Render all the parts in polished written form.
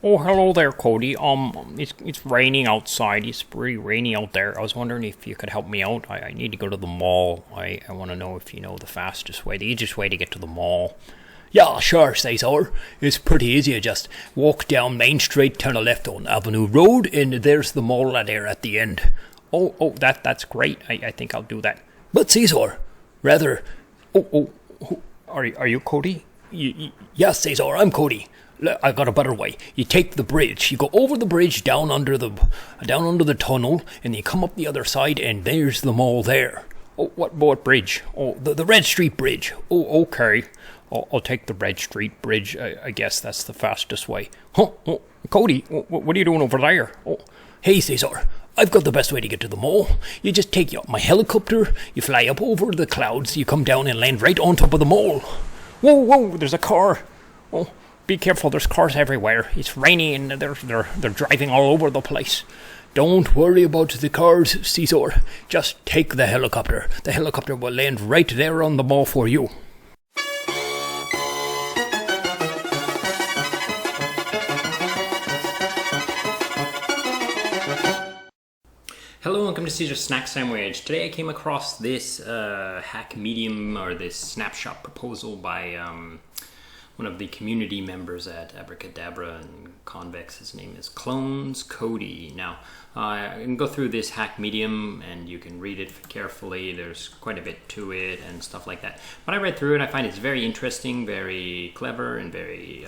Oh, hello there, Cody. It's raining outside. It's pretty rainy out there. I was wondering if you could help me out. I need to go to the mall. I want to know if you know the fastest way, the easiest way to get to the mall. Yeah, sure, CEAZOR. It's pretty easy. You just walk down Main Street, turn a left on Avenue Road, and there's the mall there at the end. That's great. I think I'll do that. But CEAZOR, rather... Are you Cody? Yes, CEAZOR, I'm Cody. I got a better way. You take the bridge. You go over the bridge, down under the tunnel, and you come up the other side, and there's the mall there. Oh, what bridge? Oh, the Red Street Bridge. Oh, okay. I'll take the Red Street Bridge. I guess that's the fastest way. Huh? Cody, what are you doing over there? Hey, CEAZOR. I've got the best way to get to the mall. You just take my helicopter, you fly up over the clouds, you come down and land right on top of the mall. Whoa, there's a car. Oh, be careful, there's cars everywhere. It's raining and they're driving all over the place. Don't worry about the cars, CEAZOR. Just take the helicopter. The helicopter will land right there on the mall for you. Hello, welcome to CEAZOR Snack Sandwich. Today I came across this hack medium or this snapshot proposal by one of the community members at Abracadabra and Convex. His name is ClonesCody. Now, I can go through this hack medium and you can read it carefully. There's quite a bit to it and stuff like that. But I read through it, I find it's very interesting, very clever, and very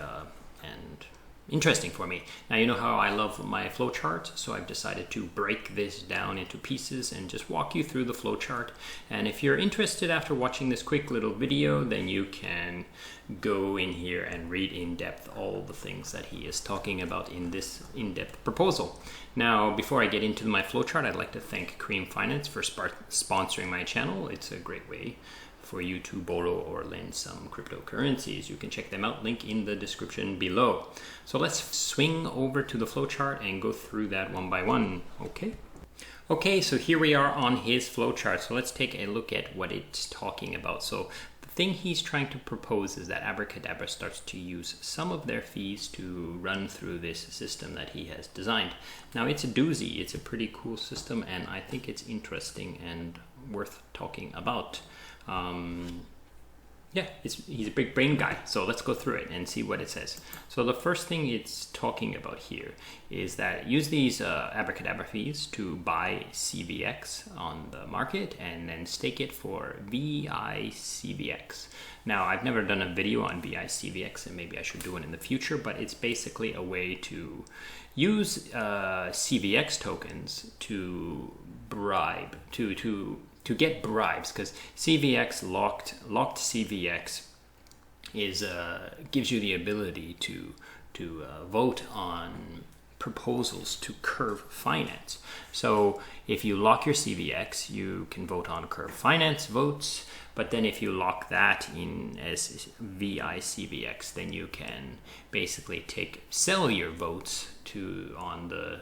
interesting for me. Now, you know how I love my flowchart, so I've decided to break this down into pieces and just walk you through the flowchart. And if you're interested after watching this quick little video, then you can go in here and read in depth all the things that he is talking about in this in-depth proposal. Now, before I get into my flowchart, I'd like to thank Cream Finance for sponsoring my channel. It's a great way for you to borrow or lend some cryptocurrencies. You can check them out, link in the description below. So let's swing over to the flowchart and go through that one by one, okay? So here we are on his flowchart. So let's take a look at what it's talking about. So the thing he's trying to propose is that Abracadabra starts to use some of their fees to run through this system that he has designed. Now, it's a doozy. It's a pretty cool system, and I think it's interesting and worth talking about. He's a big brain guy, so let's go through it and see what it says. So the first thing it's talking about here is that use these Abracadabra fees to buy CVX on the market and then stake it for VICVX. Now, I've never done a video on VICVX, and maybe I should do it in the future, but it's basically a way to use CVX tokens to bribe, to get bribes, because CVX locked CVX is gives you the ability to vote on proposals to Curve Finance. So if you lock your CVX, you can vote on Curve Finance votes, but then if you lock that in as VICVX, then you can basically sell your votes on the,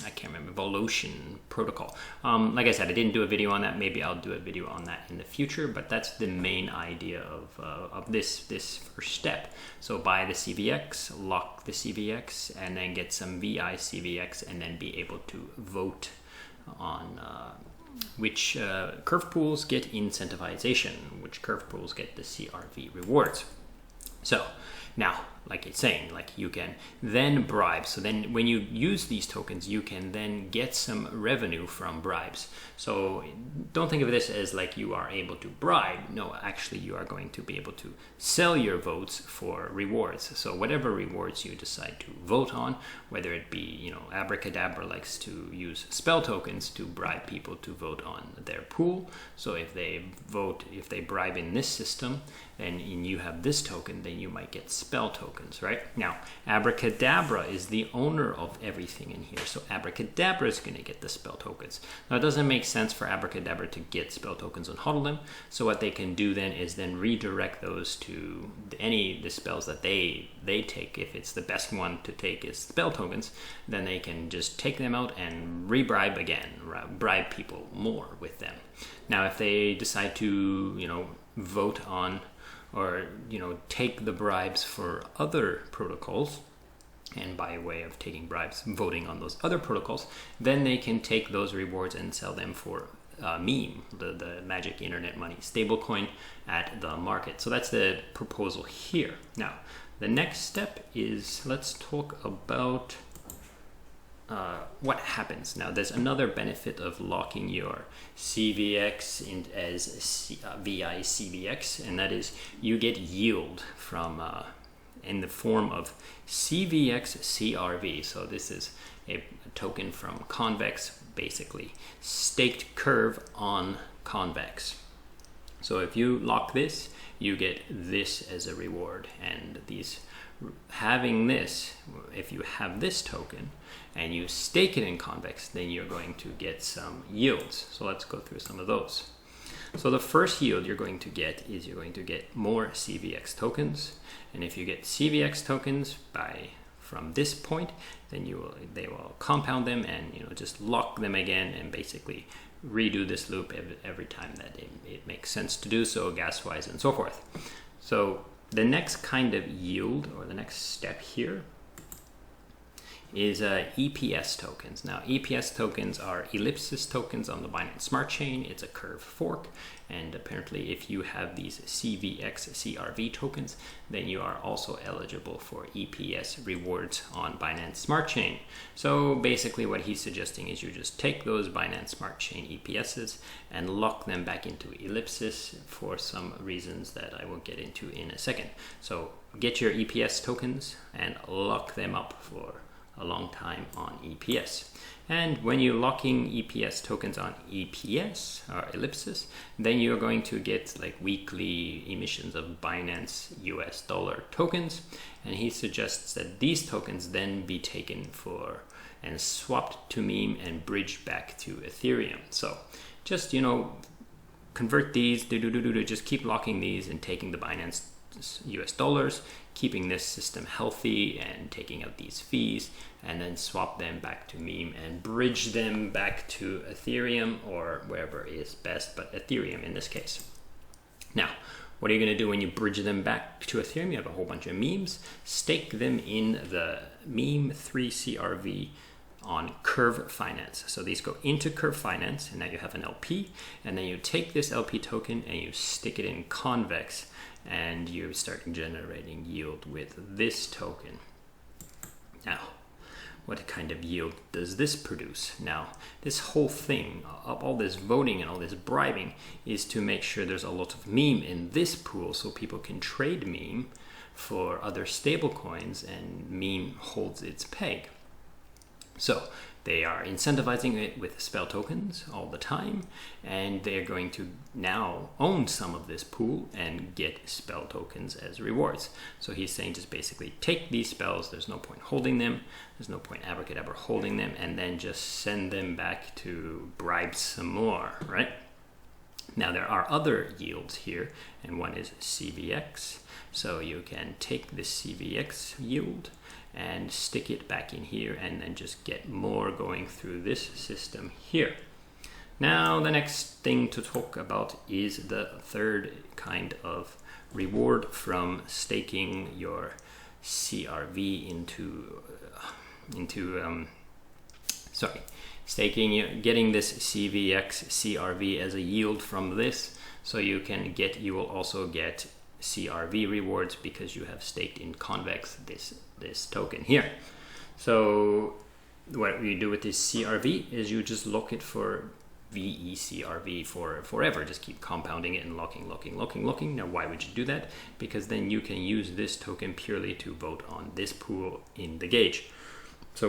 I can't remember, Votium protocol. Like I said, I didn't do a video on that. Maybe I'll do a video on that in the future, but that's the main idea of this first step. So buy the CVX, lock the CVX, and then get some VICVX, and then be able to vote on which curve pools get incentivization, which curve pools get the CRV rewards. So now, like it's saying, like you can then bribe. So then when you use these tokens, you can then get some revenue from bribes. So don't think of this as like you are able to bribe. No, actually you are going to be able to sell your votes for rewards. So whatever rewards you decide to vote on, whether it be, Abracadabra likes to use spell tokens to bribe people to vote on their pool. So if they bribe in this system, and you have this token, then you might get spell tokens, right? Now, Abracadabra is the owner of everything in here, so Abracadabra is going to get the spell tokens. Now, it doesn't make sense for Abracadabra to get spell tokens and hodl them, so what they can do then is then redirect those to the spells that they take. If it's the best one to take is spell tokens, then they can just take them out and re-bribe again, bribe people more with them. Now, if they decide to, vote on or take the bribes for other protocols, and by way of taking bribes, voting on those other protocols, then they can take those rewards and sell them for meme, the magic internet money stablecoin at the market. So that's the proposal here. Now, the next step is, let's talk about what happens. Now, there's another benefit of locking your CVX in as VI CVX, and that is you get yield from in the form of CVX CRV. So this is a token from Convex, basically staked curve on Convex. So if you lock this, you get this as a reward, and having this, if you have this token and you stake it in Convex, then you're going to get some yields. So let's go through some of those. So the first yield you're going to get is you're going to get more CVX tokens, and if you get CVX tokens from this point, then they will compound them and just lock them again and basically redo this loop every time that it makes sense to do so, gas wise and so forth. So the next kind of yield, or the next step here, is EPS tokens. Now, EPS tokens are ellipsis tokens on the Binance Smart Chain. It's a curve fork, and apparently if you have these CVX CRV tokens, then you are also eligible for EPS rewards on Binance Smart Chain. So basically what he's suggesting is you just take those Binance Smart Chain EPSs and lock them back into ellipsis for some reasons that I will get into in a second. So get your EPS tokens and lock them up for a long time on EPS. And when you're locking EPS tokens on EPS or ellipsis, then you're going to get like weekly emissions of Binance US dollar tokens. And he suggests that these tokens then be taken for and swapped to meme and bridged back to Ethereum. So just, convert these, just keep locking these and taking the Binance US dollars, keeping this system healthy and taking out these fees, and then swap them back to meme and bridge them back to Ethereum or wherever is best, but Ethereum in this case. Now, what are you going to do when you bridge them back to Ethereum? You have a whole bunch of memes. Stake them in the meme 3 CRV on Curve Finance. So these go into Curve Finance, and now you have an LP, and then you take this LP token and you stick it in Convex, and you start generating yield with this token. Now, what kind of yield does this produce? Now, this whole thing, all this voting and all this bribing, is to make sure there's a lot of meme in this pool so people can trade meme for other stable coins, and meme holds its peg. So they are incentivizing it with spell tokens all the time, and they're going to now own some of this pool and get spell tokens as rewards. So he's saying just basically take these spells, there's no point holding them, there's no point Abracadabra holding them, and then just send them back to bribe some more, right? Now there are other yields here, and one is CVX. So you can take this CVX yield and stick it back in here and then just get more going through this system here. Now the next thing to talk about is the third kind of reward from staking your CRV getting this CVX CRV as a yield from this, so you will also get CRV rewards because you have staked in Convex this token here. So what you do with this CRV is you just lock it for VECRV for forever. Just keep compounding it and locking. Now why would you do that? Because then you can use this token purely to vote on this pool in the gauge. So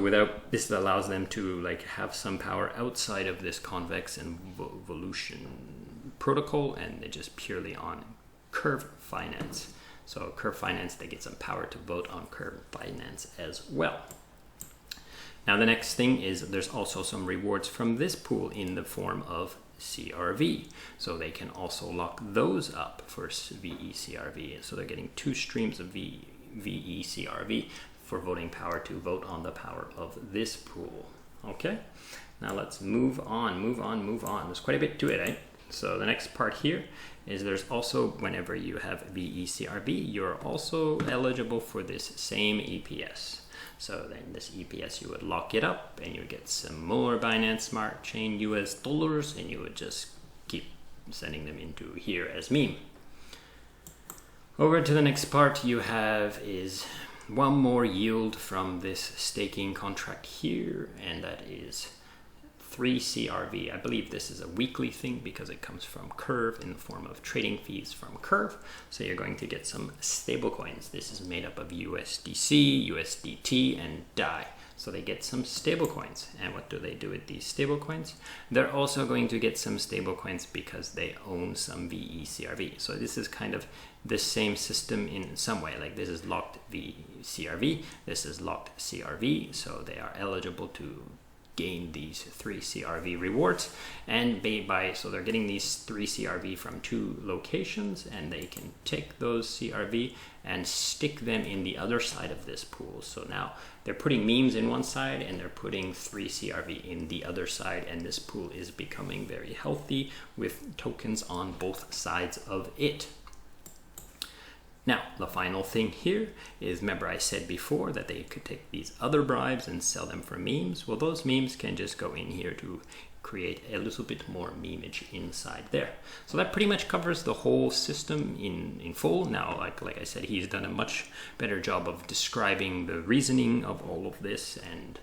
this allows them to have some power outside of this Convex and Votium protocol, and they're just purely on Curve Finance. So Curve Finance, they get some power to vote on Curve Finance as well. Now the next thing is there's also some rewards from this pool in the form of CRV. So they can also lock those up for VECRV. So they're getting 2 streams of VECRV for voting power to vote on the power of this pool. Okay, now let's move on. There's quite a bit to it, eh? So the next part here is there's also, whenever you have VECRV, you're also eligible for this same EPS. So then this EPS, you would lock it up and you would get some more Binance Smart Chain US dollars, and you would just keep sending them into here as meme. Over to the next part you have is one more yield from this staking contract here, and that is 3 CRV. I believe this is a weekly thing because it comes from Curve in the form of trading fees from Curve. So you're going to get some stable coins. This is made up of USDC, USDT, and DAI. So they get some stable coins. And what do they do with these stable coins? They're also going to get some stable coins because they own some VECRV. So this is kind of the same system in some way. Like this is locked VCRV, this is locked CRV. So they are eligible to gain these 3 CRV rewards, and so they're getting these 3 CRV from 2 locations, and they can take those CRV and stick them in the other side of this pool. So now they're putting memes in one side and they're putting 3 CRV in the other side, and this pool is becoming very healthy with tokens on both sides of it. Now, the final thing here is, remember I said before that they could take these other bribes and sell them for memes. Well, those memes can just go in here to create a little bit more memeage inside there. So that pretty much covers the whole system in full. Now, like I said, he's done a much better job of describing the reasoning of all of this, and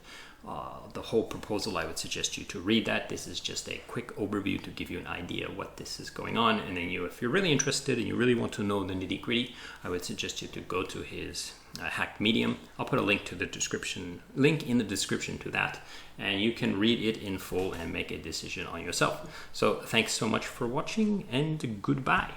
the whole proposal. I would suggest you to read that. This is just a quick overview to give you an idea of what this is going on, and then if you're really interested and you really want to know the nitty-gritty, I would suggest you to go to his hacked Medium. I'll put a link in the description to that, and you can read it in full and make a decision on yourself. So thanks so much for watching, and goodbye.